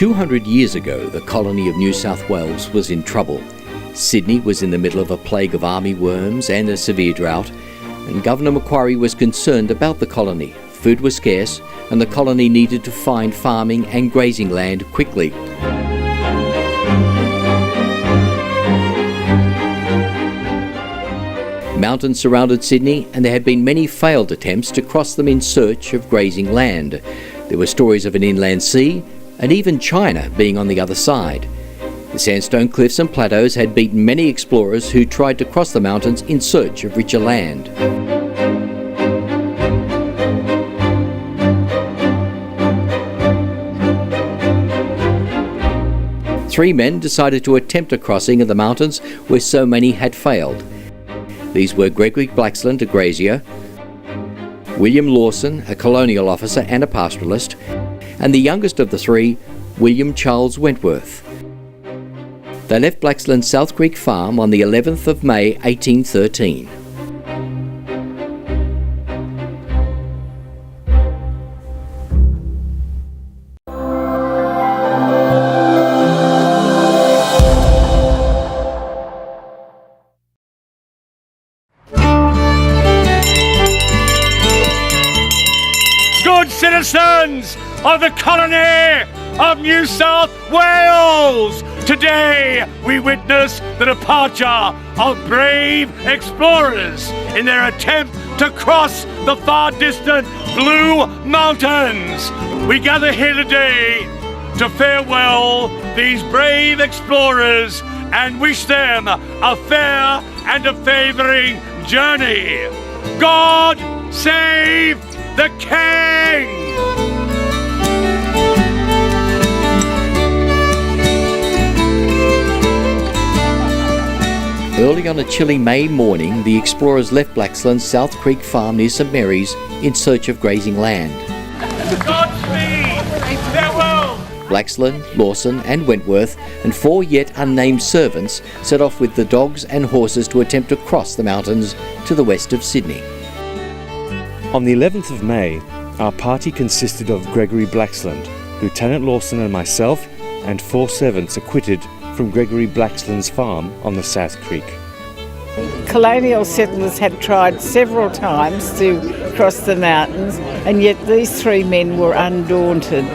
200 years ago, the colony of New South Wales was in trouble. Sydney was in the middle of a plague of army worms and a severe drought, and Governor Macquarie was concerned about the colony. Food was scarce, and the colony needed to find farming and grazing land quickly. Mountains surrounded Sydney, and there had been many failed attempts to cross them in search of grazing land. There were stories of an inland sea, and even China being on the other side. The sandstone cliffs and plateaus had beaten many explorers who tried to cross the mountains in search of richer land. Three men decided to attempt a crossing of the mountains where so many had failed. These were Gregory Blaxland, a grazier, William Lawson, a colonial officer and a pastoralist, and the youngest of the three, William Charles Wentworth. They left Blaxland's South Creek farm on the 11th of May 1813. Good citizens of the colony of New South Wales, today we witness the departure of brave explorers in their attempt to cross the far distant Blue Mountains. We gather here today to farewell these brave explorers and wish them a fair and a favouring journey. God save the King! Early on a chilly May morning, the explorers left Blaxland's South Creek farm near St Mary's in search of grazing land. Godspeed! Farewell! Blaxland, Lawson and Wentworth and four yet unnamed servants set off with the dogs and horses to attempt to cross the mountains to the west of Sydney. On the 11th of May, our party consisted of Gregory Blaxland, Lieutenant Lawson and myself, and four servants acquitted from Gregory Blaxland's farm on the South Creek. Colonial settlers had tried several times to cross the mountains, and yet these three men were undaunted.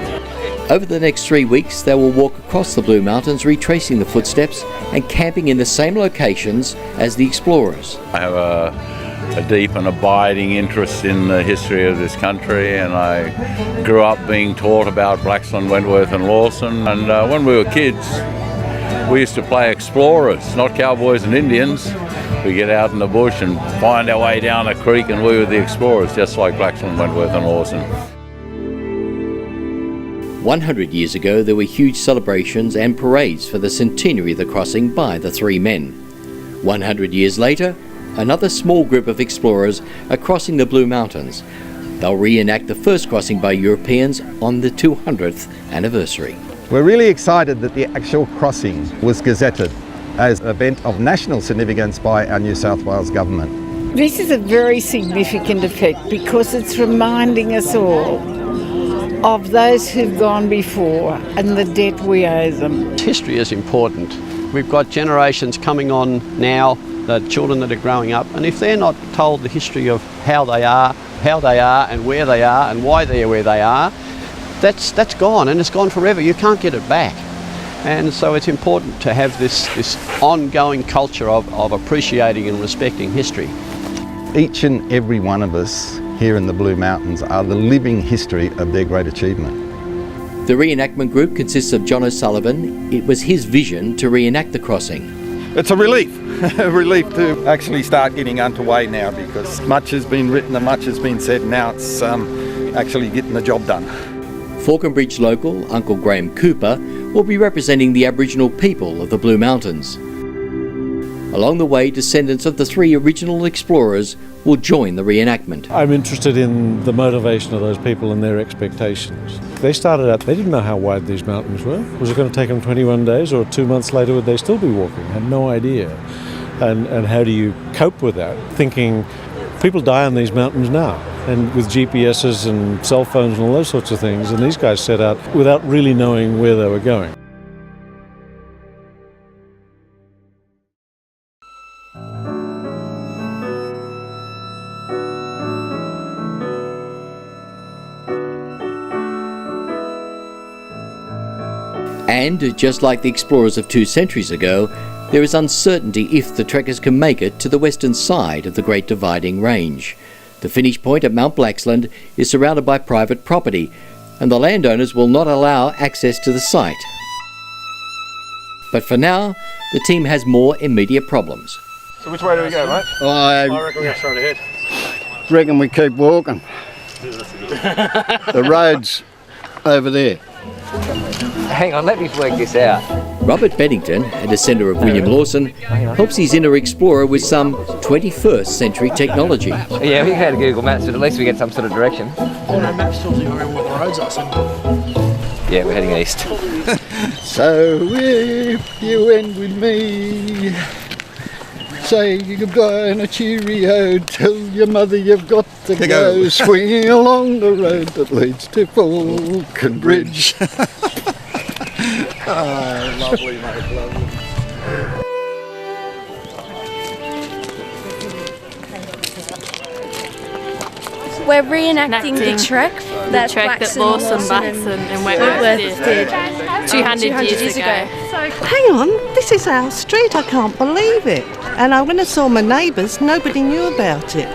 Over the next 3 weeks, they will walk across the Blue Mountains, retracing the footsteps and camping in the same locations as the explorers. I have a deep and abiding interest in the history of this country, and I grew up being taught about Blaxland, Wentworth and Lawson, and when we were kids we used to play explorers, not cowboys and Indians. We get out in the bush and find our way down a creek, and we were the explorers, just like Blaxland, Wentworth and Lawson. 100 years ago, there were huge celebrations and parades for the centenary of the crossing by the three men. 100 years later, another small group of explorers are crossing the Blue Mountains. They'll reenact the first crossing by Europeans on the 200th anniversary. We're really excited that the actual crossing was gazetted as an event of national significance by our New South Wales government. This is a very significant effect because it's reminding us all of those who've gone before and the debt we owe them. History is important. We've got generations coming on now, the children that are growing up, and if they're not told the history of how they are and where they are and why they're where they are, that's gone, and it's gone forever. You can't get it back. And so it's important to have this ongoing culture of appreciating and respecting history. Each and every one of us here in the Blue Mountains are the living history of their great achievement. The reenactment group consists of John O'Sullivan. It was his vision to reenact the crossing. It's a relief, a relief to actually start getting underway now, because much has been written and much has been said. Now it's actually getting the job done. Falconbridge local Uncle Graham Cooper will be representing the Aboriginal people of the Blue Mountains. Along the way, descendants of the three original explorers will join the reenactment. I'm interested in the motivation of those people and their expectations. They started out, they didn't know how wide these mountains were. Was it going to take them 21 days, or 2 months later would they still be walking? Had no idea. And how do you cope with that? Thinking, people die on these mountains now. and with GPSs and cell phones and all those sorts of things, and these guys set out without really knowing where they were going. And, just like the explorers of 2 centuries ago, there is uncertainty if the trekkers can make it to the western side of the Great Dividing Range. The finish point at Mount Blaxland is surrounded by private property, and the landowners will not allow access to the site. But for now, the team has more immediate problems. So which way do we go, mate? I reckon we go straight ahead. reckon we keep walking. The road's over there. Hang on, let me work this out. Robert Bennington, a descendant of William Lawson, helps his inner explorer with some 21st century technology. Yeah, we can go to Google Maps, but at least we get some sort of direction. Oh no, Maps tells you where the roads are, so. Yeah, we're heading east. So if you went with me, say goodbye and a cheerio, tell your mother you've got to go. Swing along the road that leads to Falconbridge. Oh, lovely, mate, lovely. We're reenacting the trek that Lawson, Blaxland and Wentworth did 200 years ago. Hang on, this is our street, I can't believe it. And when I saw my neighbours, nobody knew about it.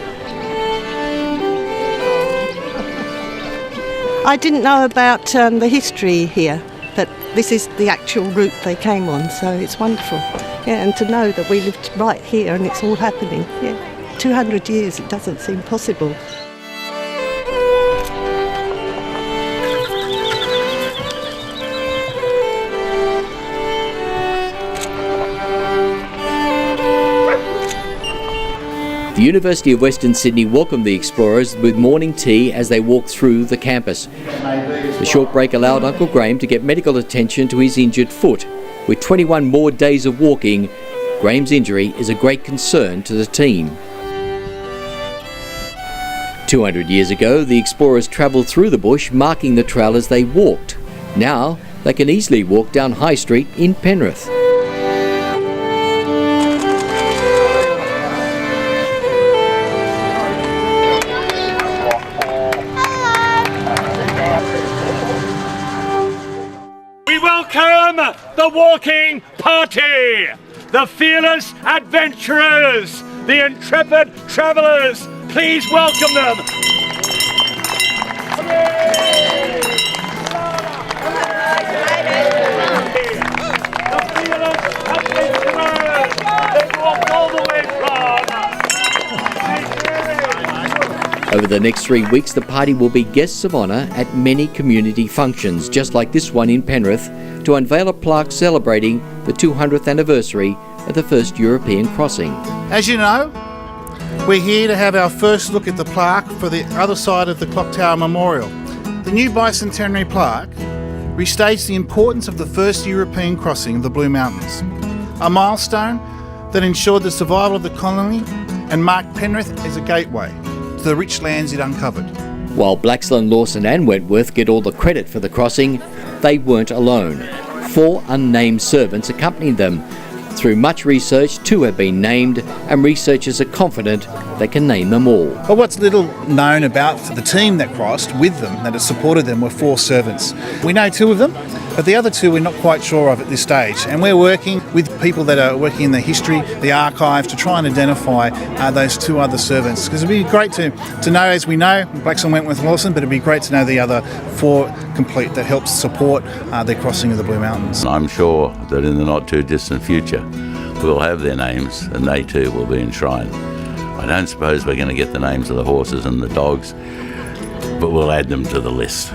I didn't know about the history here, but this is the actual route they came on, so it's wonderful. Yeah, and to know that we lived right here and it's all happening. Yeah, 200 years, it doesn't seem possible. The University of Western Sydney welcomed the explorers with morning tea as they walked through the campus. The short break allowed Uncle Graham to get medical attention to his injured foot. With 21 more days of walking, Graham's injury is a great concern to the team. 200 years ago, the explorers travelled through the bush, marking the trail as they walked. Now, they can easily walk down High Street in Penrith. The walking party, the fearless adventurers, the intrepid travellers. Please welcome them. The fearless adventurers. They walked all the way from. Over the next 3 weeks, the party will be guests of honour at many community functions, just like this one in Penrith, to unveil a plaque celebrating the 200th anniversary of the first European crossing. As you know, we're here to have our first look at the plaque for the other side of the Clock Tower Memorial. The new Bicentennial plaque restates the importance of the first European crossing of the Blue Mountains, a milestone that ensured the survival of the colony and marked Penrith as a gateway to the rich lands it uncovered. While Blaxland, Lawson and Wentworth get all the credit for the crossing, they weren't alone. 4 unnamed servants accompanied them. Through much research, 2 have been named, and researchers are confident they can name them all. But what's little known about the team that crossed with them, that has supported them, were 4 servants. We know 2 of them, but the other 2 we're not quite sure of at this stage. And we're working with people that are working in the history, the archives, to try and identify those 2 other servants. Because it'd be great to know, as we know, Blaxland, Wentworth and Lawson, but it'd be great to know the other 4 complete that helps support the crossing of the Blue Mountains. I'm sure that in the not too distant future we'll have their names and they too will be enshrined. I don't suppose we're going to get the names of the horses and the dogs, but we'll add them to the list.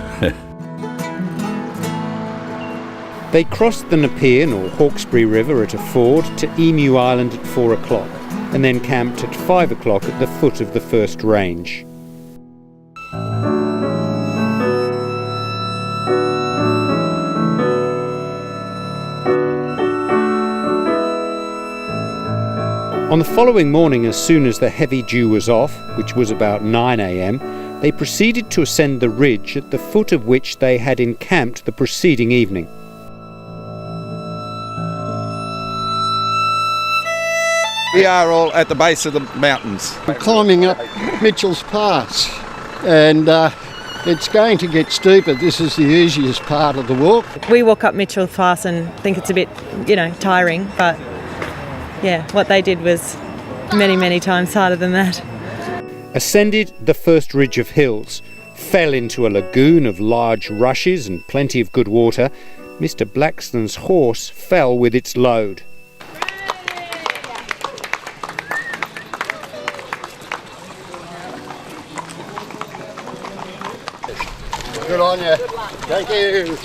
They crossed the Nepean or Hawkesbury River at a ford to Emu Island at 4 o'clock and then camped at 5 o'clock at the foot of the first range. On the following morning, as soon as the heavy dew was off, which was about 9 a.m, they proceeded to ascend the ridge at the foot of which they had encamped the preceding evening. We are all at the base of the mountains. We're climbing up Mitchell's Pass, and it's going to get steeper. This is the easiest part of the walk. We walk up Mitchell's Pass and think it's a bit, tiring, but yeah, what they did was many, many times harder than that. Ascended the first ridge of hills, fell into a lagoon of large rushes and plenty of good water. Mr. Blaxland's horse fell with its load. Good on you. Thank you.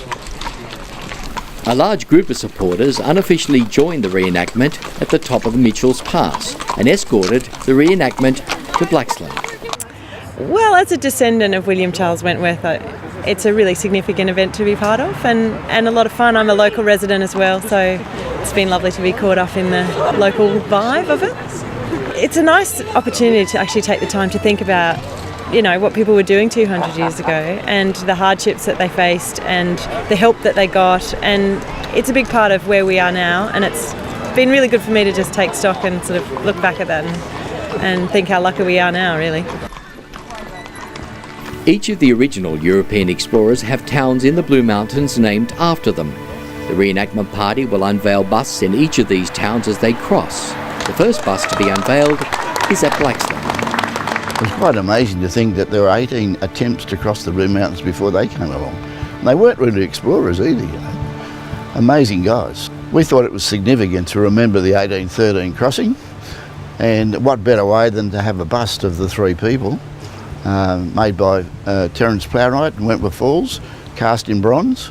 A large group of supporters unofficially joined the reenactment at the top of Mitchell's Pass and escorted the reenactment to Blaxland. Well, as a descendant of William Charles Wentworth, it's a really significant event to be part of and a lot of fun. I'm a local resident as well, so it's been lovely to be caught up in the local vibe of it. It's a nice opportunity to actually take the time to think about what people were doing 200 years ago and the hardships that they faced and the help that they got, and it's a big part of where we are now, and it's been really good for me to just take stock and sort of look back at that and think how lucky we are now, really. Each of the original European explorers have towns in the Blue Mountains named after them. The reenactment party will unveil busts in each of these towns as they cross. The first bust to be unveiled is at Blaxland. It's quite amazing to think that there were 18 attempts to cross the Blue Mountains before they came along. And they weren't really explorers either, Amazing guys. We thought it was significant to remember the 1813 crossing, and what better way than to have a bust of the three people made by Terence Plowright in Wentworth Falls, cast in bronze,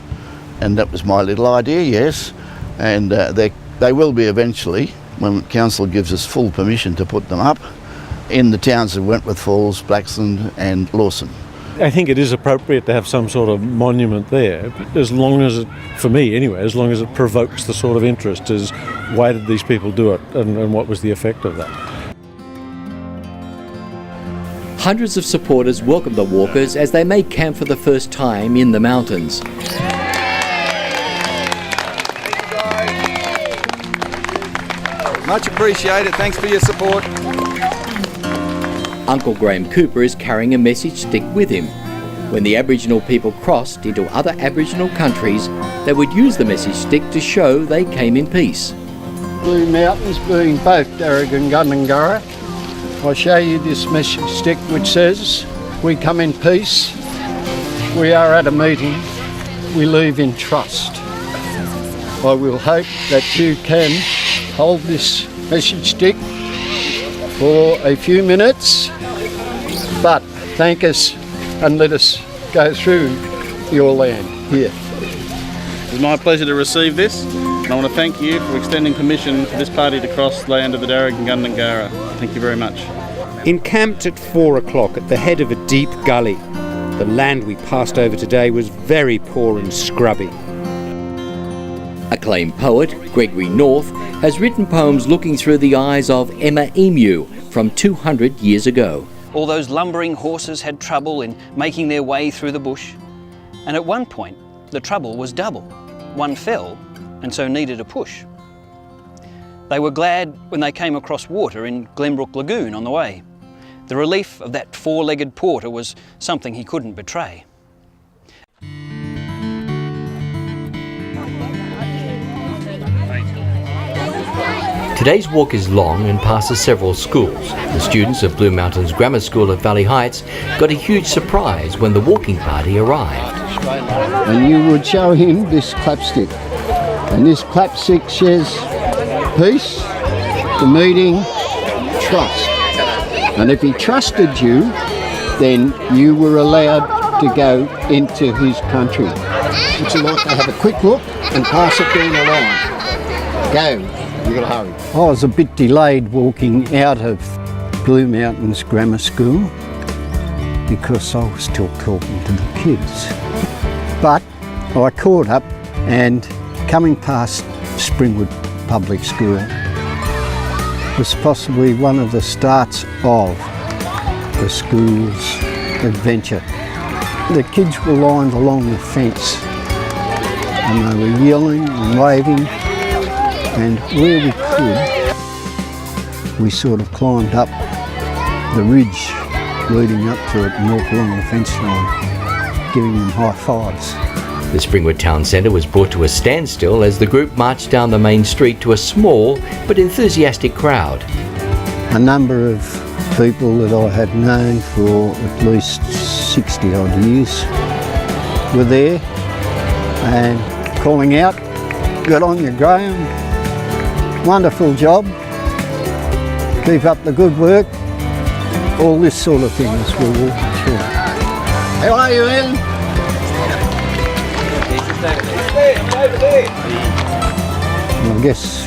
and that was my little idea, yes. And they will be eventually, when Council gives us full permission to put them up, in the towns of Wentworth Falls, Blaxland and Lawson. I think it is appropriate to have some sort of monument there, as long as it, for me anyway, as long as it provokes the sort of interest as why did these people do it and what was the effect of that. Hundreds of supporters welcome the walkers as they make camp for the first time in the mountains. Much appreciated. Thanks for your support. Uncle Graham Cooper is carrying a message stick with him. When the Aboriginal people crossed into other Aboriginal countries, they would use the message stick to show they came in peace. Blue Mountains being both Darug and Gundungurra, I show you this message stick which says, we come in peace, we are at a meeting, we leave in trust. I will hope that you can hold this message stick for a few minutes, but thank us and let us go through your land here. It's my pleasure to receive this, and I want to thank you for extending permission for this party to cross the land of the Darug and Gundungurra. Thank you very much. Encamped at 4 o'clock at the head of a deep gully, the land we passed over today was very poor and scrubby. Acclaimed poet Gregory North has written poems looking through the eyes of Emma Emu from 200 years ago. All those lumbering horses had trouble in making their way through the bush, and at one point the trouble was double. One fell and so needed a push. They were glad when they came across water in Glenbrook Lagoon on the way. The relief of that four-legged porter was something he couldn't betray. Today's walk is long and passes several schools. The students of Blue Mountains Grammar School at Valley Heights got a huge surprise when the walking party arrived. And you would show him this clapstick. And this clapstick says peace, the meeting, trust. And if he trusted you, then you were allowed to go into his country. Would you like to have a quick look and pass it down the line? Go. You've got to hurry. I was a bit delayed walking out of Blue Mountains Grammar School because I was still talking to the kids. But I caught up, and coming past Springwood Public School was possibly one of the starts of the school's adventure. The kids were lined along the fence and they were yelling and waving, and where we could, we sort of climbed up the ridge leading up to it and walked along the fence line, giving them high fives. The Springwood Town Centre was brought to a standstill as the group marched down the main street to a small but enthusiastic crowd. A number of people that I had known for at least 60 odd years were there and calling out, "Good on you, Graham, wonderful job, keep up the good work," all this sort of thing as we were walking through. How are you, Ian? I guess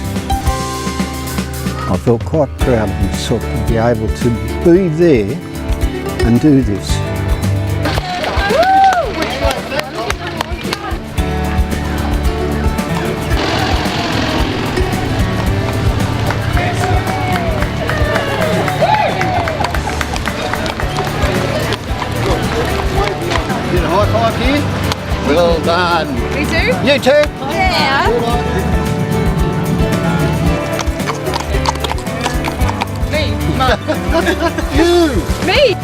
I felt quite proud of myself to be able to be there and do this. Get a high five here. Well done. Me too? You too? Yeah. You! Me!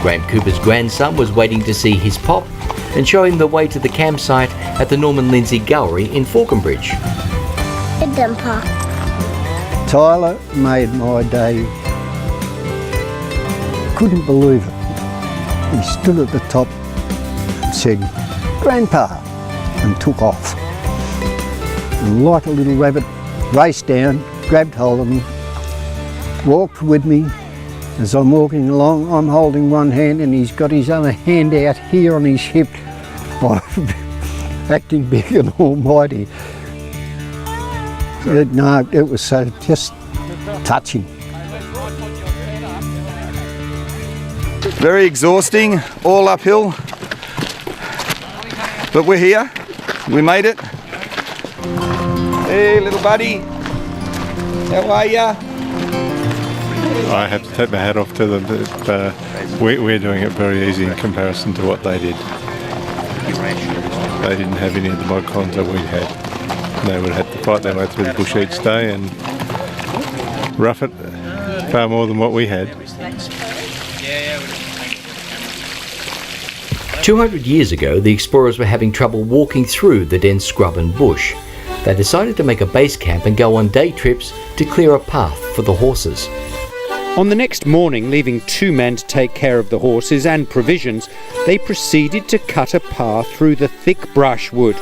Graham Cooper's grandson was waiting to see his pop and show him the way to the campsite at the Norman Lindsay Gallery in Falconbridge. Tyler made my day. Couldn't believe it. He stood at the top and said, "Grandpa," and took off. And like a little rabbit, raced down, grabbed hold of me, walked with me. As I'm walking along, I'm holding one hand and he's got his other hand out here on his hip, acting big and almighty. No, it was so just touching. Very exhausting, all uphill, but we're here, we made it. Hey little buddy, how are ya? I have to take my hat off to them, but we're doing it very easy in comparison to what they did. They didn't have any of the mod cons that we had. They would have to fight their way through the bush each day and rough it far more than what we had. 200 years ago, the explorers were having trouble walking through the dense scrub and bush. They decided to make a base camp and go on day trips to clear a path for the horses. On the next morning, leaving 2 men to take care of the horses and provisions, they proceeded to cut a path through the thick brushwood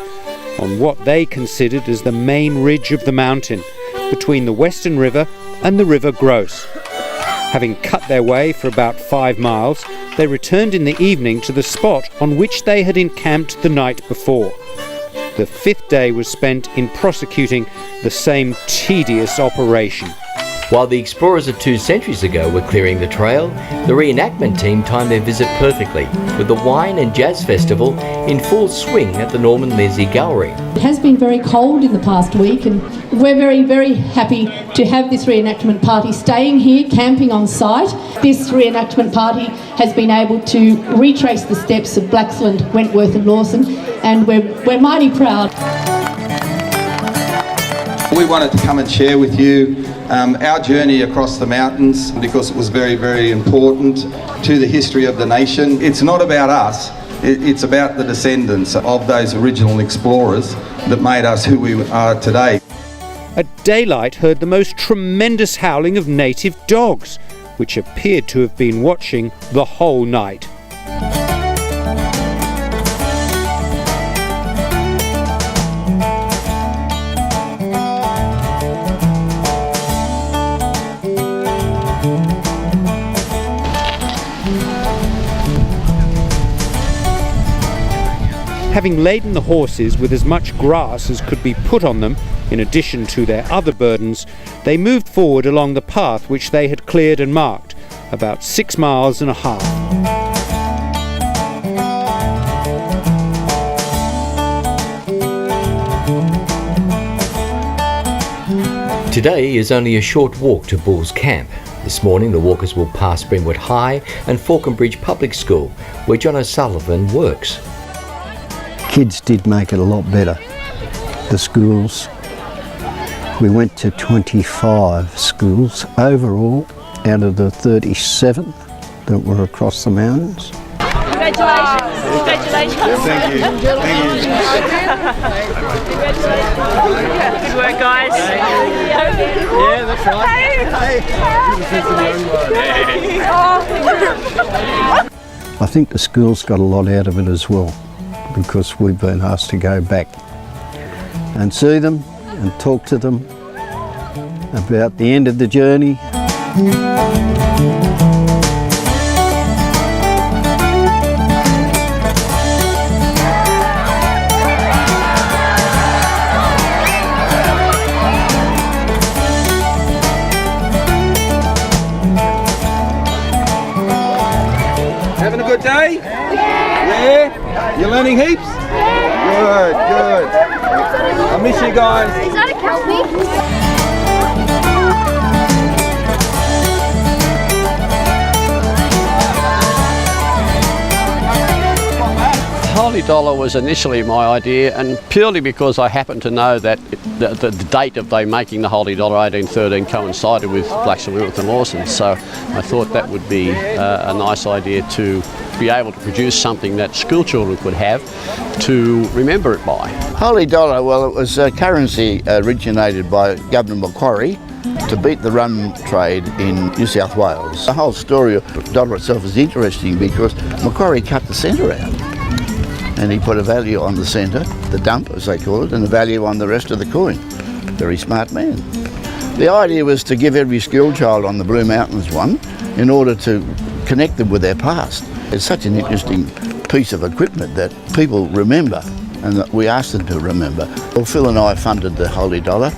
on what they considered as the main ridge of the mountain, between the Western River and the River Gross. Having cut their way for about 5 miles, they returned in the evening to the spot on which they had encamped the night before. The 5th day was spent in prosecuting the same tedious operation. While the explorers of 2 centuries ago were clearing the trail, the reenactment team timed their visit perfectly, with the Wine and Jazz Festival in full swing at the Norman Lindsay Gallery. It has been very cold in the past week, and we're very, very happy to have this reenactment party staying here, camping on site. This reenactment party has been able to retrace the steps of Blaxland, Wentworth and Lawson, and we're mighty proud. We wanted to come and share with you our journey across the mountains because it was very, very important to the history of the nation. It's not about us, it's about the descendants of those original explorers that made us who we are today. At daylight, heard the most tremendous howling of native dogs, which appeared to have been watching the whole night. Having laden the horses with as much grass as could be put on them, in addition to their other burdens, they moved forward along the path which they had cleared and marked, about 6.5 miles. Today is only a short walk to Bull's Camp. This morning the walkers will pass Springwood High and Falconbridge Public School, where John O'Sullivan works. Kids did make it a lot better. The schools, we went to 25 schools overall out of the 37 that were across the mountains. Congratulations. Congratulations. Thank you. Thank you. Good work, guys. Yeah, that's right. I think the schools got a lot out of it as well, because we've been asked to go back and see them and talk to them about the end of the journey. Having a good day? Yeah? You're learning heaps? Good, good. I miss you guys. Is that a kelpie? Holy Dollar was initially my idea, and purely because I happened to know that the date of they making the Holy Dollar 1813 coincided with Blaxland, Wentworth and Lawson, so I thought that would be a nice idea to be able to produce something that school children could have to remember it by. Holy Dollar, well, it was a currency originated by Governor Macquarie to beat the rum trade in New South Wales. The whole story of the dollar itself is interesting because Macquarie cut the centre out. And he put a value on the centre, the dump as they call it, and a value on the rest of the coin. Very smart man. The idea was to give every school child on the Blue Mountains one in order to connect them with their past. It's such an interesting piece of equipment that people remember and that we asked them to remember. Well, Phil and I funded the Holy Dollar,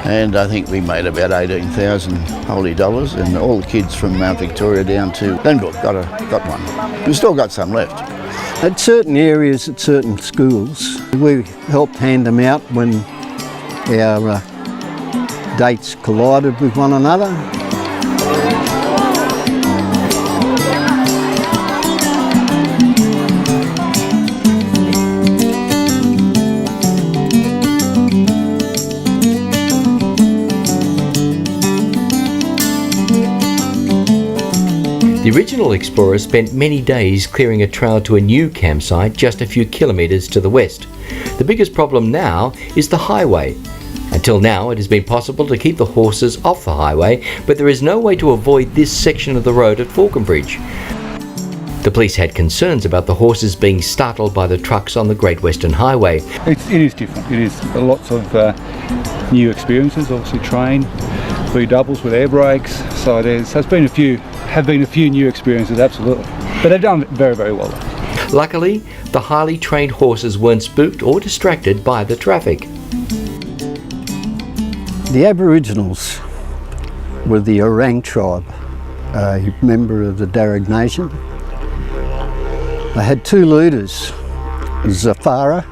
and I think we made about 18,000 Holy Dollars, and all the kids from Mount Victoria down to Glenbrook got one. We've still got some left. At certain areas, at certain schools, we helped hand them out when our dates collided with one another. The original explorers spent many days clearing a trail to a new campsite just a few kilometres to the west. The biggest problem now is the highway. Until now, it has been possible to keep the horses off the highway, but there is no way to avoid this section of the road at Falconbridge. The police had concerns about the horses being startled by the trucks on the Great Western Highway. It is different. It is lots of new experiences, obviously train, doubles with air brakes, so have been a few new experiences, absolutely. But they've done very, very well. Luckily, the highly trained horses weren't spooked or distracted by the traffic. The Aboriginals were the Orang tribe, a member of the Darug Nation. They had two leaders, Zafara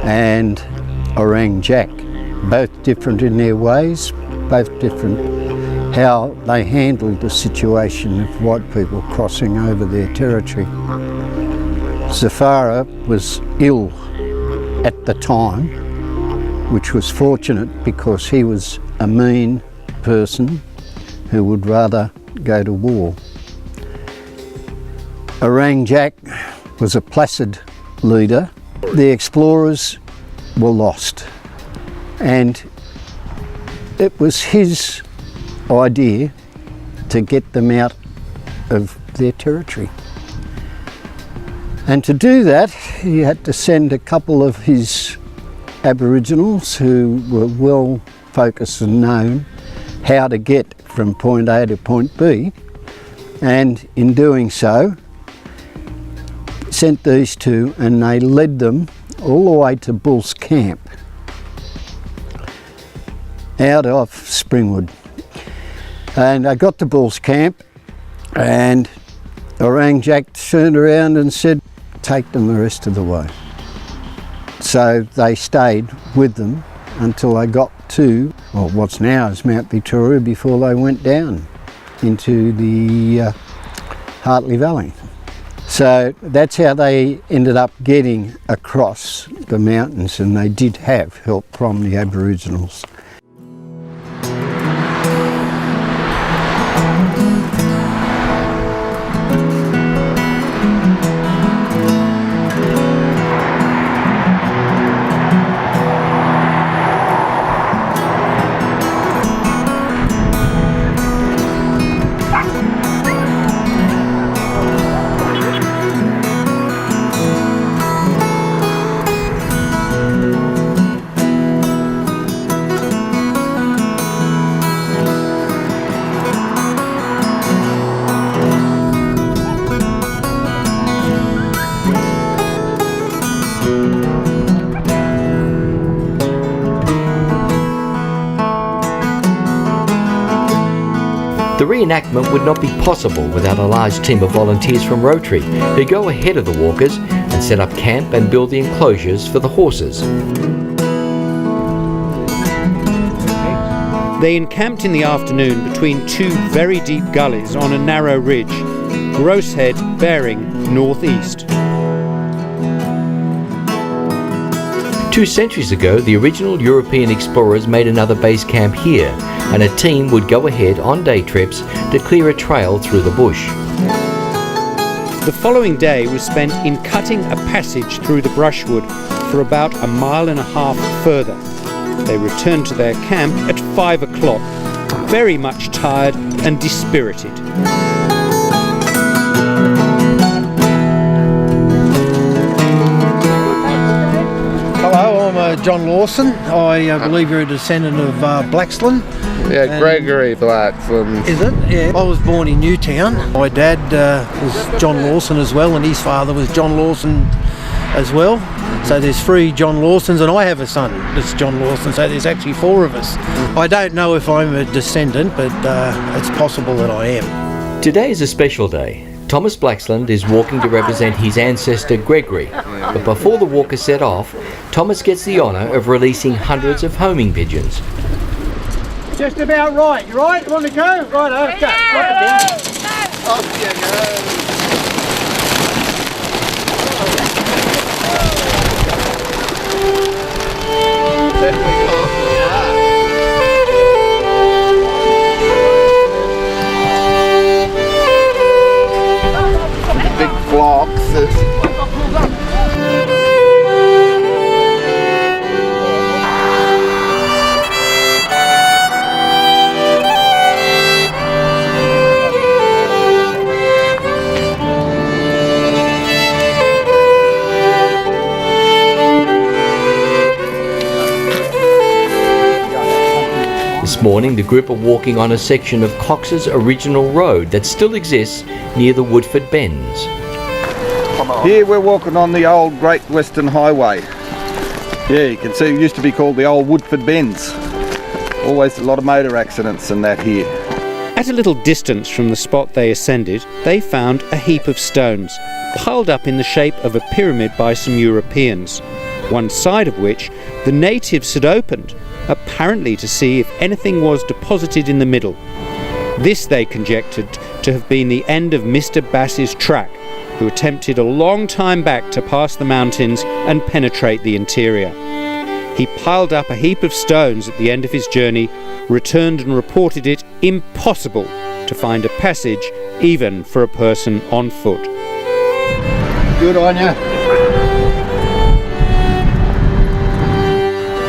and Orang Jack, both different in their ways, both different how they handled the situation of white people crossing over their territory. Zafara was ill at the time, which was fortunate because he was a mean person who would rather go to war. Orang Jack was a placid leader. The explorers were lost, and it was his idea to get them out of their territory. And to do that, he had to send a couple of his Aboriginals who were well focused and known how to get from point A to point B, and in doing so sent these two, and they led them all the way to Bull's Camp out of Springwood. And I got to Bull's Camp, and Orang Jack turned around and said, take them the rest of the way. So they stayed with them until they got to what's now is Mount Victoria before they went down into the Hartley Valley. So that's how they ended up getting across the mountains, and they did have help from the Aboriginals. The reenactment would not be possible without a large team of volunteers from Rotary who go ahead of the walkers and set up camp and build the enclosures for the horses. They encamped in the afternoon between two very deep gullies on a narrow ridge, Grossehead bearing northeast. 2 centuries ago, the original European explorers made another base camp here, and a team would go ahead on day trips to clear a trail through the bush. The following day was spent in cutting a passage through the brushwood for about 1.5 miles further. They returned to their camp at 5 o'clock, very much tired and dispirited. Hello, I'm John Lawson. I believe you're a descendant of Blaxland. Yeah, Gregory Blaxland. Is it? Yeah. I was born in Newtown. My dad was John Lawson as well, and his father was John Lawson as well. So there's 3 John Lawsons, and I have a son that's John Lawson, so there's actually 4 of us. I don't know if I'm a descendant, but it's possible that I am. Today is a special day. Thomas Blaxland is walking to represent his ancestor Gregory, but before the walkers set off, Thomas gets the honour of releasing hundreds of homing pigeons. Just about right. You right? You want to go? Right, okay. Off you go. Big flocks. This morning, the group are walking on a section of Cox's original road that still exists near the Woodford Bends. Here we're walking on the old Great Western Highway. Yeah, you can see it used to be called the old Woodford Bends. Always a lot of motor accidents and that here. At a little distance from the spot they ascended, they found a heap of stones, piled up in the shape of a pyramid by some Europeans, one side of which the natives had opened, apparently to see if anything was deposited in the middle. This they conjectured to have been the end of Mr. Bass's track, who attempted a long time back to pass the mountains and penetrate the interior. He piled up a heap of stones at the end of his journey, returned and reported it impossible to find a passage even for a person on foot. Good on you.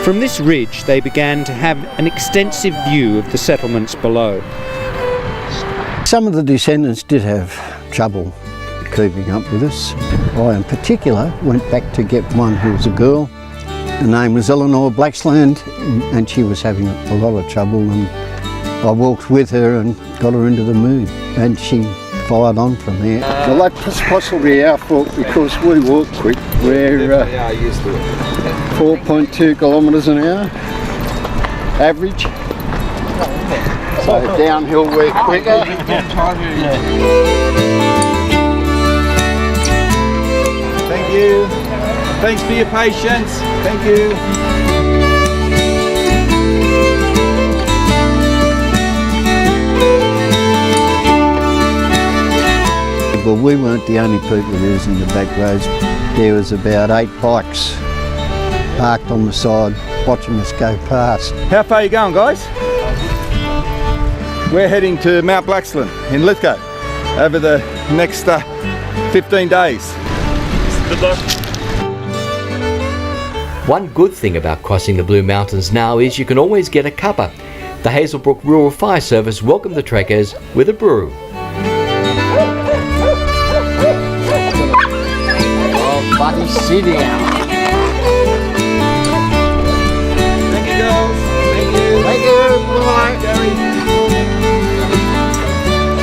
From this ridge they began to have an extensive view of the settlements below. Some of the descendants did have trouble keeping up with us. I in particular went back to get one who was a girl. Her name was Eleanor Blaxland, and she was having a lot of trouble, and I walked with her and got her into the mood, and she fired on from there. Well, that's possibly our fault because we walk quick. We're 4.2 kilometres an hour average. So downhill we're quicker. Thank you. Thanks for your patience. Thank you. we weren't the only people using the back roads. There was about 8 bikes parked on the side watching us go past. How far are you going, guys? We're heading to Mount Blaxland in Lithgow over the next 15 days. Good luck. One good thing about crossing the Blue Mountains now is you can always get a cuppa. The Hazelbrook Rural Fire Service welcome the trekkers with a brew. Oh, buddy, sit down. Thank you, girls. Thank you. Thank you. Bye, Gary.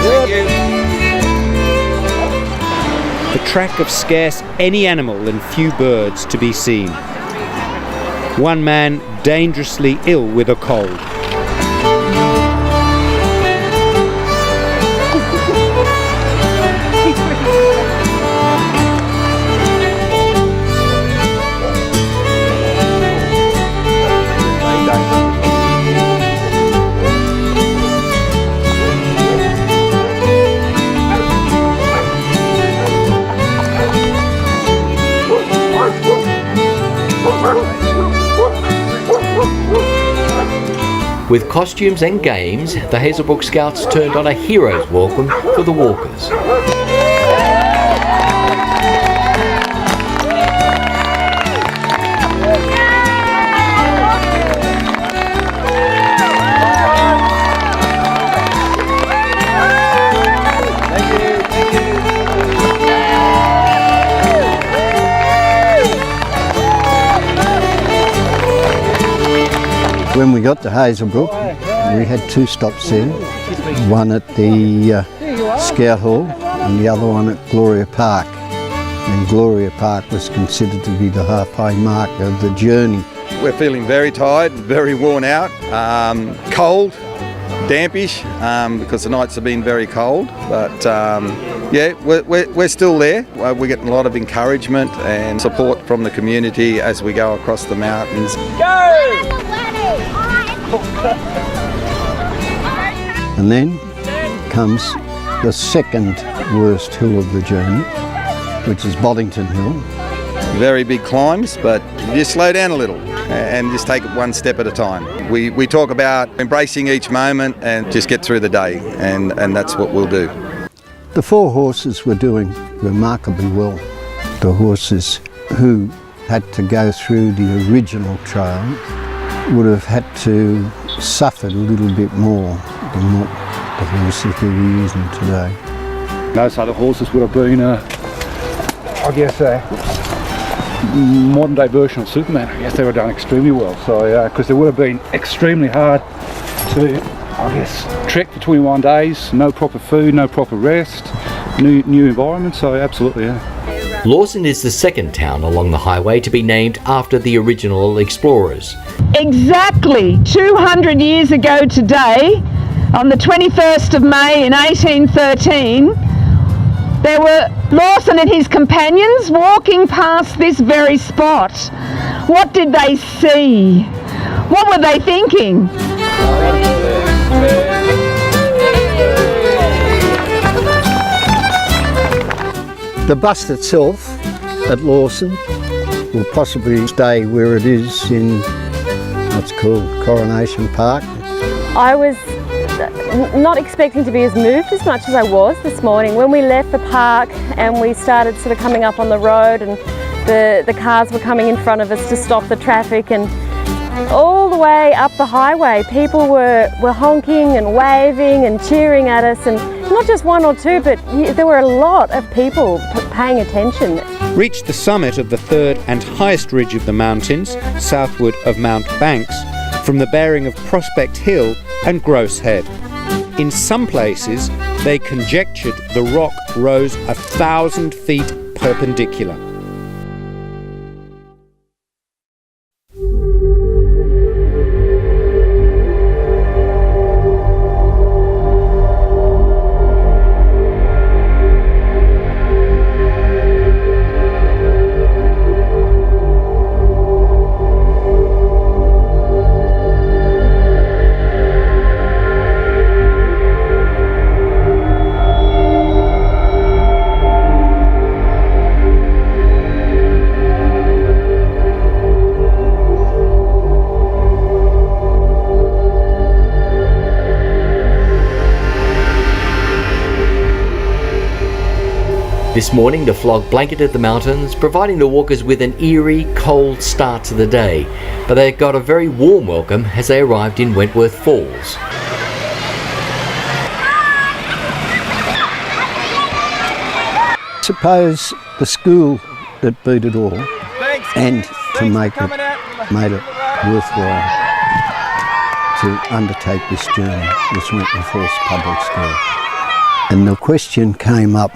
Thank you. The track of scarce any animal and few birds to be seen. One man dangerously ill with a cold. With costumes and games, the Hazelbrook Scouts turned on a hero's welcome for the walkers. When we got to Hazelbrook, we had 2 stops there, one at the Scout Hall and the other one at Gloria Park. And Gloria Park was considered to be the halfway mark of the journey. We're feeling very tired, very worn out, cold, dampish, because the nights have been very cold. But yeah, we're still there. We're getting a lot of encouragement and support from the community as we go across the mountains. Go! And then comes the second worst hill of the journey, which is Boddington Hill. Very big climbs, but you just slow down a little and just take it one step at a time. We talk about embracing each moment and just get through the day, and that's what we'll do. The 4 horses were doing remarkably well. The horses who had to go through the original trail would have had to suffer a little bit more than what the horses we were using today. Those other horses would have been, I guess, modern day version of Superman. I guess they were done extremely well. So, because it would have been extremely hard to, I guess, trek for 21 days, no proper food, no proper rest, new environment. So, absolutely, yeah. Lawson is the second town along the highway to be named after the original explorers. Exactly 200 years ago today, on the 21st of May in 1813, there were Lawson and his companions walking past this very spot. What did they see? What were they thinking? The bust itself at Lawson will possibly stay where it is in what's called Coronation Park. I was not expecting to be as moved as much as I was this morning. When we left the park and we started sort of coming up on the road, and the cars were coming in front of us to stop the traffic, and all the way up the highway people were honking and waving and cheering at us, and not just 1 or 2, but there were a lot of people paying attention. Reached the summit of the 3rd and highest ridge of the mountains, southward of Mount Banks, from the bearing of Prospect Hill and Gross Head. In some places, they conjectured the rock rose 1,000 feet perpendicular. This morning the fog blanketed the mountains, providing the walkers with an eerie, cold start to the day, but they got a very warm welcome as they arrived in Wentworth Falls. Suppose the school that beat it all, and to make it, made it worthwhile to undertake this journey, was Wentworth Falls Public School. And the question came up,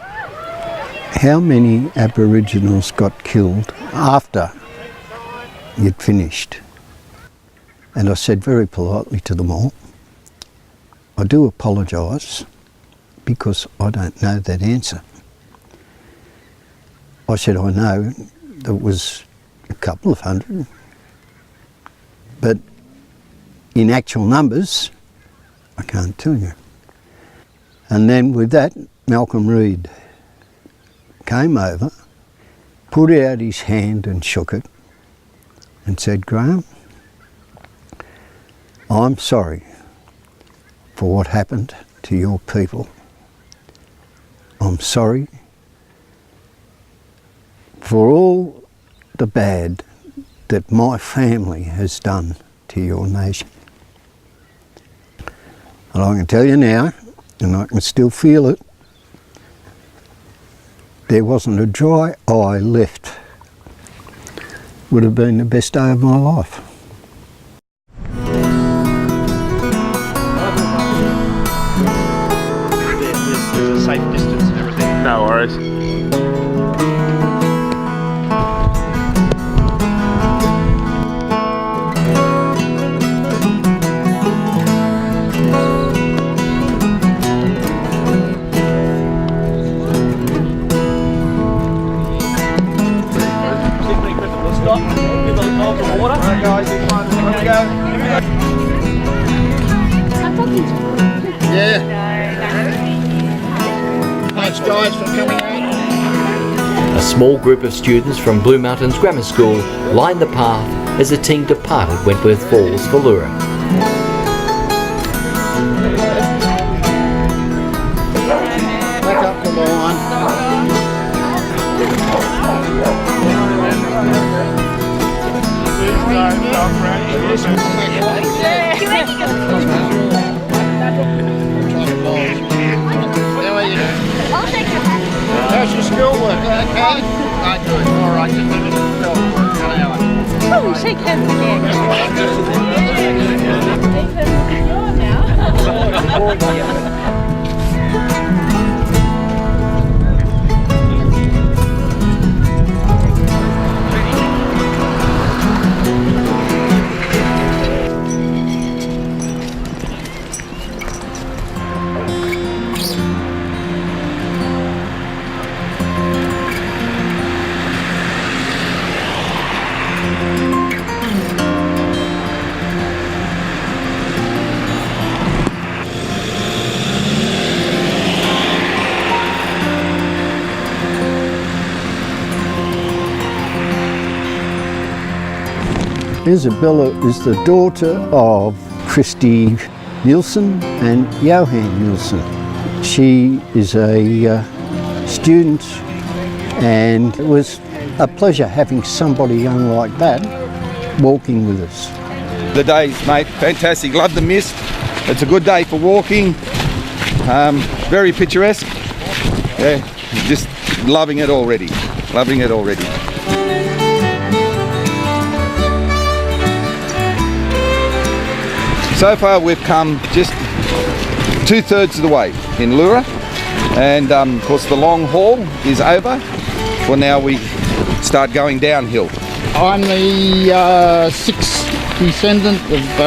how many Aboriginals got killed after you'd finished? And I said very politely to them all, I do apologise because I don't know that answer. I said, I know there was a couple of hundred, but in actual numbers, I can't tell you. And then with that, Malcolm Reid came over, put out his hand and shook it and said, Graham, I'm sorry for what happened to your people. I'm sorry for all the bad that my family has done to your nation. And I can tell you now, and I can still feel it, there wasn't a dry eye left. Would have been the best day of my life. There's a safe distance and everything. No worries. Thanks guys for coming out. A small group of students from Blue Mountains Grammar School lined the path as the team departed Wentworth Falls for Lura. Back up the line. How's your schoolwork? Okay? I do. All right. Just let me know. Oh, shake hands Isabella is the daughter of Christy Nielsen and Johan Nielsen. She is a student, and it was a pleasure having somebody young like that walking with us. The days, mate, fantastic. Love the mist. It's a good day for walking. Very picturesque. Yeah, just loving it already. Loving it already. So far we've come just 2/3 of the way in Lura, and of course the long haul is over. Well, now we start going downhill. I'm the sixth descendant of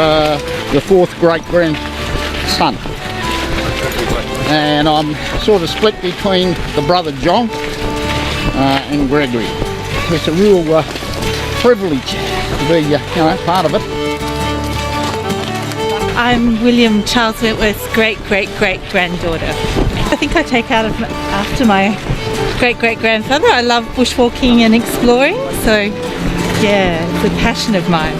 the fourth great-grandson, and I'm sort of split between the brother John and Gregory. It's a real privilege to be part of it. I'm William Charles Wentworth's great-great-great-granddaughter. I think I take after my great-great-grandfather. I love bushwalking and exploring, so yeah, it's a passion of mine.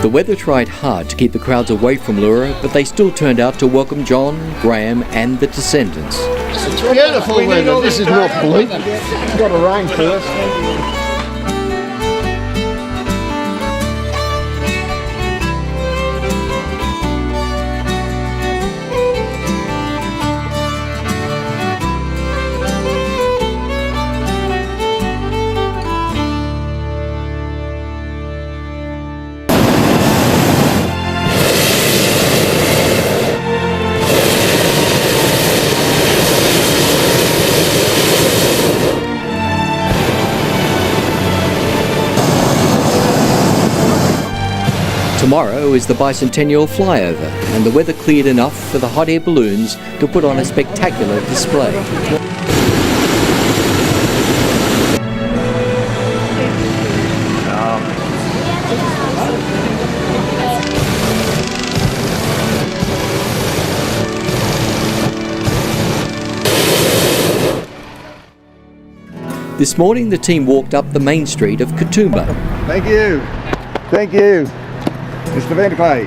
The weather tried hard to keep the crowds away from Leura, but they still turned out to welcome John, Graham and the descendants. It's beautiful weather. This is not bleak. It's got to rain first. Tomorrow is the Bicentennial flyover, and the weather cleared enough for the hot air balloons to put on a spectacular display. This morning the team walked up the main street of Katoomba. Thank you. Thank you. Mr. Vanderclay.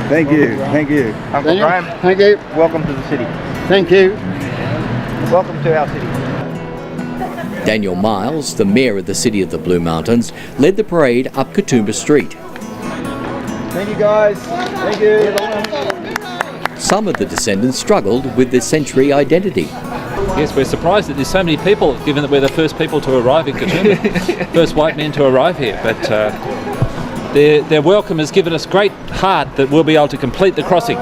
Thank you. Thank you. Uncle Graham. Thank you. Welcome to the city. Thank you. Welcome to our city. Daniel Miles, the mayor of the City of the Blue Mountains, led the parade up Katoomba Street. Thank you guys. Thank you. Some of the descendants struggled with their century identity. Yes, we're surprised that there's so many people, given that we're the first people to arrive in Katoomba, first white men to arrive here. But their welcome has given us great heart that we'll be able to complete the crossing.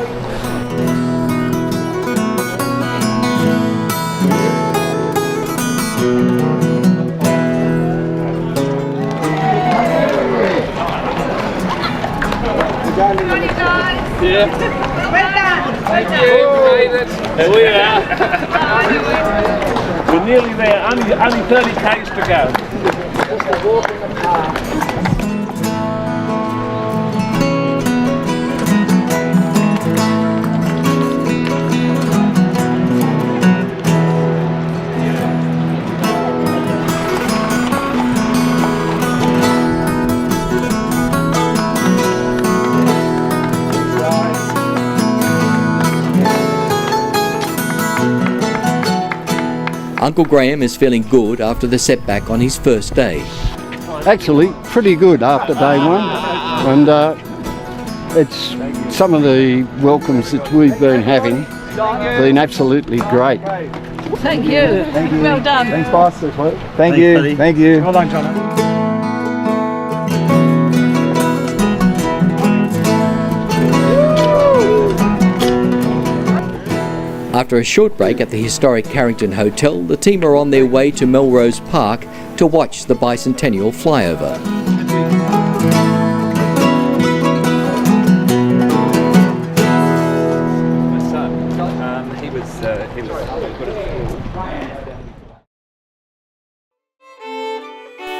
Yeah. Well done. Thank you. Here we are. We're nearly there. Only 30 k's to go. Just a walk in the park. Uncle Graham is feeling good after the setback on his first day. Actually, pretty good after day one, and it's some of the welcomes that we've been having been absolutely great. Thank you. Thank you. Well done. Thanks, boss. Thank you. Buddy. Thank you. Well done, John. After a short break at the historic Carrington Hotel, the team are on their way to Melrose Park to watch the Bicentennial flyover.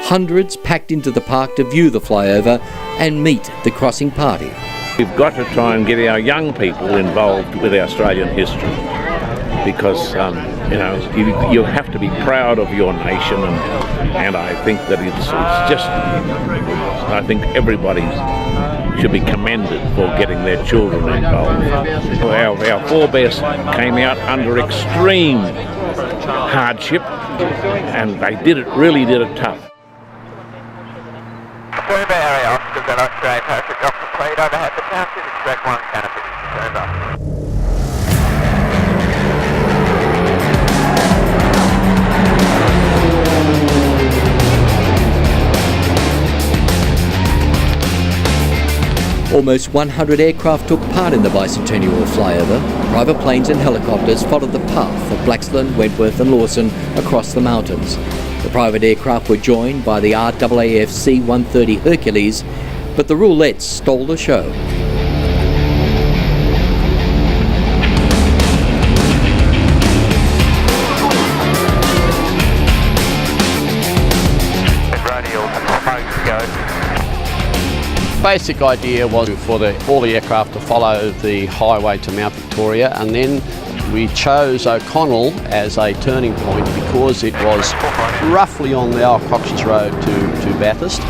Hundreds packed into the park to view the flyover and meet the crossing party. We've got to try and get our young people involved with Australian history, because you have to be proud of your nation, and I think that it's just, I think everybody should be commended for getting their children involved. Our forebears came out under extreme hardship, and they really did it tough. Almost 100 aircraft took part in the Bicentennial flyover. Private planes and helicopters followed the path of Blaxland, Wentworth and Lawson across the mountains. The private aircraft were joined by the RAAF C-130 Hercules, but the roulettes stole the show. Basic idea was for all the aircraft to follow the highway to Mount Victoria, and then we chose O'Connell as a turning point because it was roughly on the old Cox's Road to Bathurst.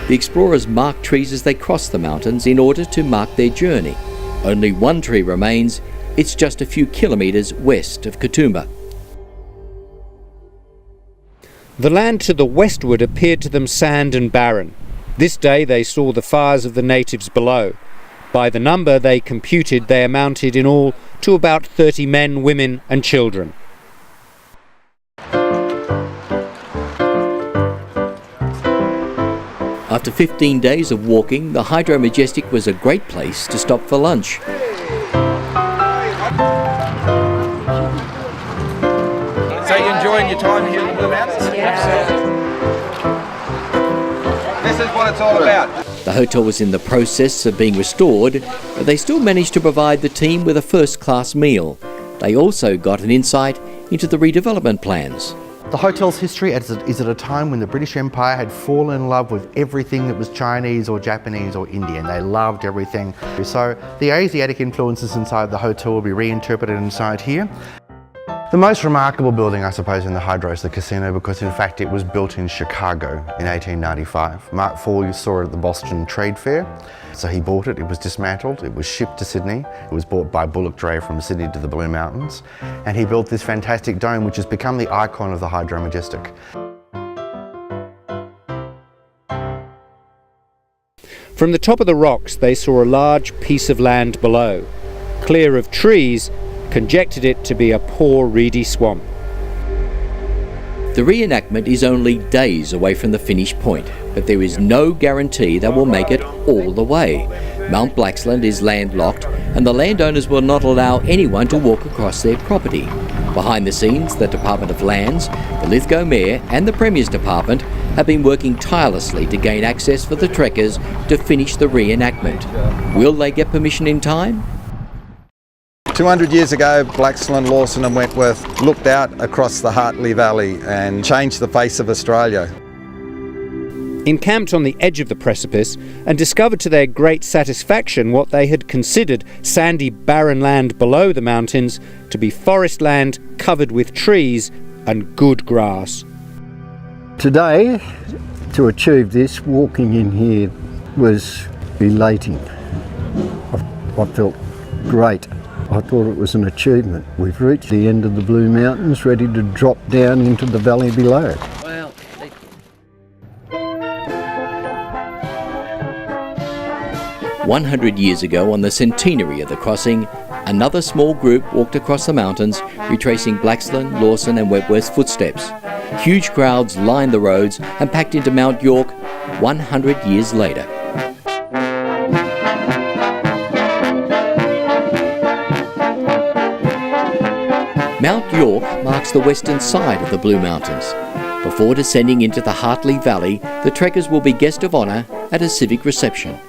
The explorers marked trees as they crossed the mountains in order to mark their journey. Only one tree remains. It's just a few kilometres west of Katoomba. The land to the westward appeared to them sand and barren. This day they saw the fires of the natives below. By the number they computed, they amounted in all to about 30 men, women and children. After 15 days of walking, the Hydro Majestic was a great place to stop for lunch. So you enjoying your time here in the Blue Mountains? Yeah. This is what it's all about. The hotel was in the process of being restored, but they still managed to provide the team with a first-class meal. They also got an insight into the redevelopment plans. The hotel's history is at a time when the British Empire had fallen in love with everything that was Chinese or Japanese or Indian. They loved everything. So the Asiatic influences inside the hotel will be reinterpreted inside here. The most remarkable building, I suppose, in the Hydro is the casino, because in fact it was built in Chicago in 1895. Mark IV saw it at the Boston Trade Fair, so he bought it. It was dismantled, it was shipped to Sydney. It was bought by bullock dray from Sydney to the Blue Mountains, and he built this fantastic dome which has become the icon of the Hydro Majestic. From the top of the rocks they saw a large piece of land below. Clear of trees, conjectured it to be a poor reedy swamp. The reenactment is only days away from the finish point, but there is no guarantee they will make it all the way. Mount Blaxland is landlocked, and the landowners will not allow anyone to walk across their property. Behind the scenes, the Department of Lands, the Lithgow Mayor and the Premier's Department have been working tirelessly to gain access for the trekkers to finish the reenactment. Will they get permission in time? 200 years ago, Blaxland, Lawson and Wentworth looked out across the Hartley Valley and changed the face of Australia. Encamped on the edge of the precipice and discovered to their great satisfaction what they had considered sandy barren land below the mountains to be forest land covered with trees and good grass. Today, to achieve this, walking in here was elating. I felt great. I thought it was an achievement. We've reached the end of the Blue Mountains, ready to drop down into the valley below. 100 years ago, on the centenary of the crossing, another small group walked across the mountains, retracing Blaxland, Lawson and Wentworth's footsteps. Huge crowds lined the roads and packed into Mount York 100 years later. Mount York marks the western side of the Blue Mountains. Before descending into the Hartley Valley, the trekkers will be guest of honour at a civic reception.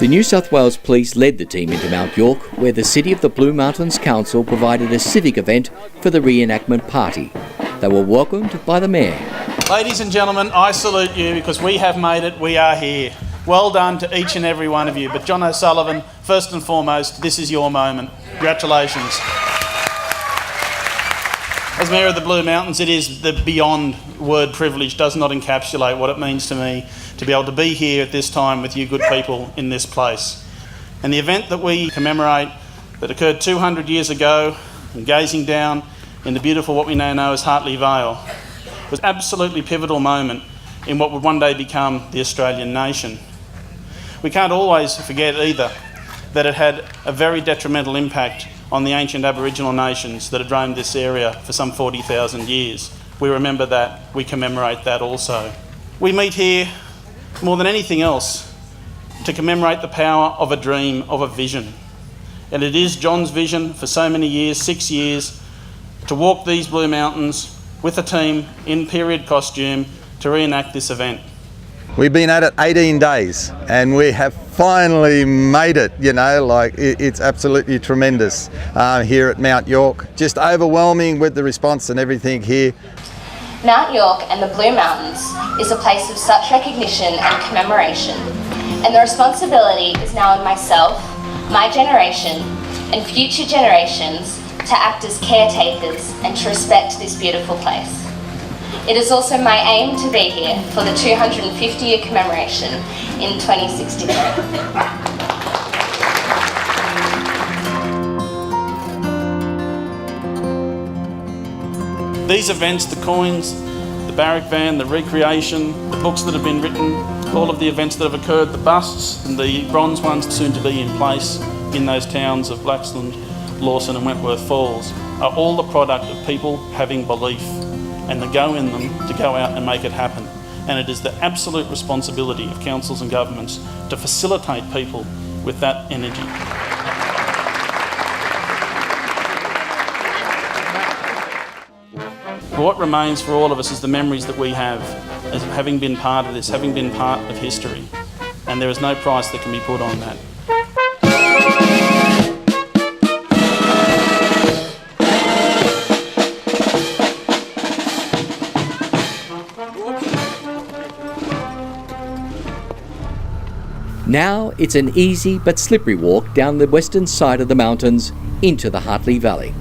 The New South Wales Police led the team into Mount York, where the City of the Blue Mountains Council provided a civic event for the re-enactment party. They were welcomed by the Mayor. Ladies and gentlemen, I salute you because we have made it, we are here. Well done to each and every one of you. But John O'Sullivan, first and foremost, this is your moment. Congratulations. As Mayor of the Blue Mountains, it is the beyond word privilege, does not encapsulate what it means to me to be able to be here at this time with you good people in this place. And the event that we commemorate that occurred 200 years ago, and gazing down in the beautiful what we now know as Hartley Vale, was an absolutely pivotal moment in what would one day become the Australian nation. We can't always forget either that it had a very detrimental impact on the ancient Aboriginal nations that had roamed this area for some 40,000 years. We remember that, we commemorate that also. We meet here more than anything else to commemorate the power of a dream, of a vision. And it is John's vision for so many years, 6 years, to walk these Blue Mountains with a team in period costume to reenact this event. We've been at it 18 days and we have finally made it, you know, like it's absolutely tremendous here at Mount York. Just overwhelming with the response and everything here. Mount York and the Blue Mountains is a place of such recognition and commemoration, and the responsibility is now on myself, my generation and future generations to act as caretakers and to respect this beautiful place. It is also my aim to be here for the 250-year commemoration in 2063. These events, the coins, the barrack van, the recreation, the books that have been written, all of the events that have occurred, the busts and the bronze ones soon to be in place in those towns of Blaxland, Lawson and Wentworth Falls, are all the product of people having belief and the go in them to go out and make it happen. And it is the absolute responsibility of councils and governments to facilitate people with that energy. What remains for all of us is the memories that we have as having been part of this, having been part of history. And there is no price that can be put on that. Now it's an easy but slippery walk down the western side of the mountains into the Hartley Valley.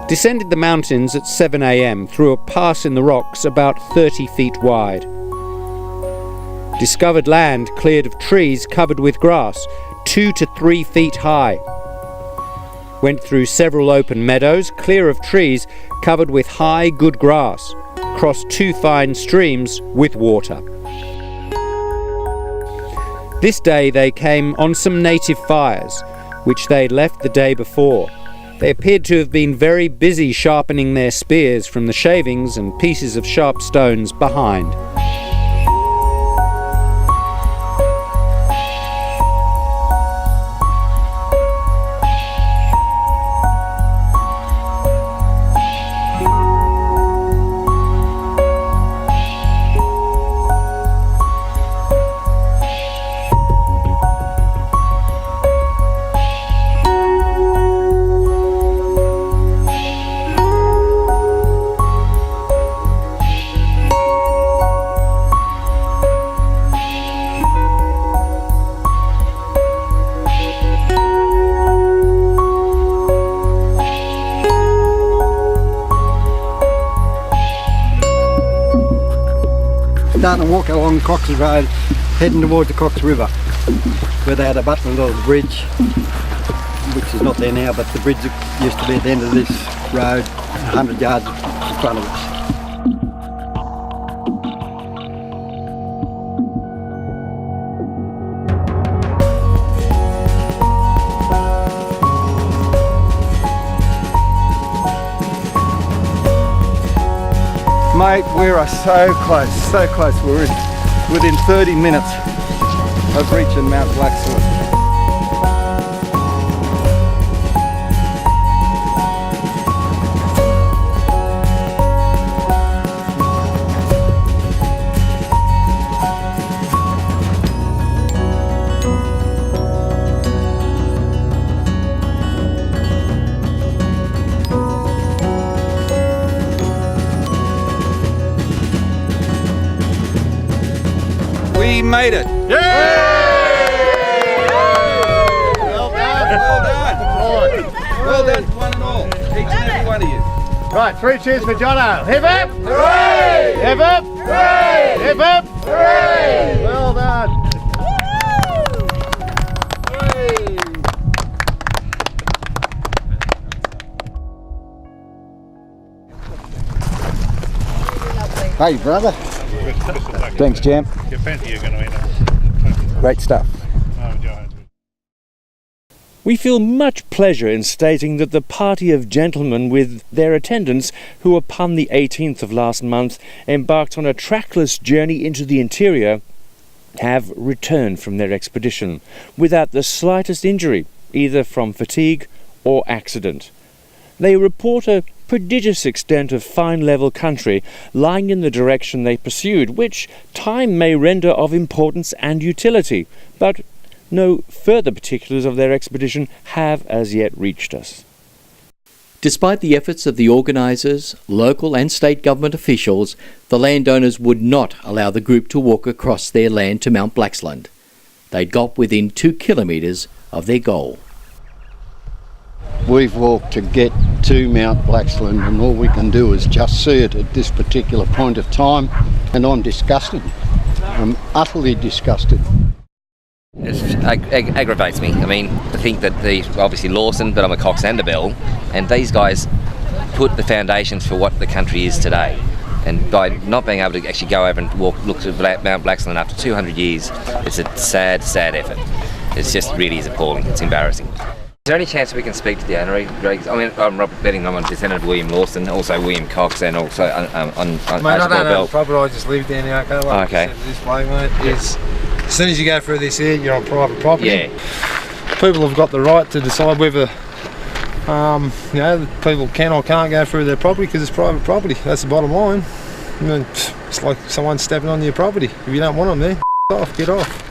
Descended the mountains at 7 a.m. through a pass in the rocks about 30 feet wide. Discovered land cleared of trees covered with grass, 2 to 3 feet high. Went through several open meadows, clear of trees, covered with high, good grass. Crossed 2 fine streams with water. This day they came on some native fires, which they'd left the day before. They appeared to have been very busy sharpening their spears from the shavings and pieces of sharp stones behind. Starting to walk along Cox Road, heading towards the Cox River, where they had a Button little bridge, which is not there now, but the bridge used to be at the end of this road, 100 yards in front of us. Mate, we are so close, so close. We're within 30 minutes of reaching Mount Blaxland. We made it! Yay! Well done, well done. Well done to one and all, each and every one of you. Right, 3 cheers for Jono. Hip hip! Hooray! Hip hip! Hooray! Hip hip! Hooray! Well done. Hey, brother. Thanks, champ. Your plenty you're going to end up. Great stuff. We feel much pleasure in stating that the party of gentlemen with their attendants, who upon the 18th of last month embarked on a trackless journey into the interior, have returned from their expedition without the slightest injury, either from fatigue or accident. They report a prodigious extent of fine level country lying in the direction they pursued, which time may render of importance and utility, but no further particulars of their expedition have as yet reached us. Despite the efforts of the organisers, local and state government officials, the landowners would not allow the group to walk across their land to Mount Blaxland. They'd got within 2 kilometres of their goal. We've walked to get to Mount Blaxland and all we can do is just see it at this particular point of time, and I'm disgusted. I'm utterly disgusted. It aggravates me. I mean, to think that obviously Lawson, but I'm a Cox and a Bell, and these guys put the foundations for what the country is today. And by not being able to actually go over and look to Mount Blaxland after 200 years, it's a sad, sad effort. It's just really is appalling. It's embarrassing. Is there any chance we can speak to the owner, Greg? I mean, I'm Robert Betting, I'm a descendant of William Lawson, also William Cox, and also on mate, I don't know the property, I just live down here, okay? Like okay. This way, mate, is as soon as you go through this here, you're on private property. Yeah. People have got the right to decide whether, you know, people can or can't go through their property because it's private property. That's the bottom line. I mean, it's like someone stepping on your property. If you don't want them there, off, get off.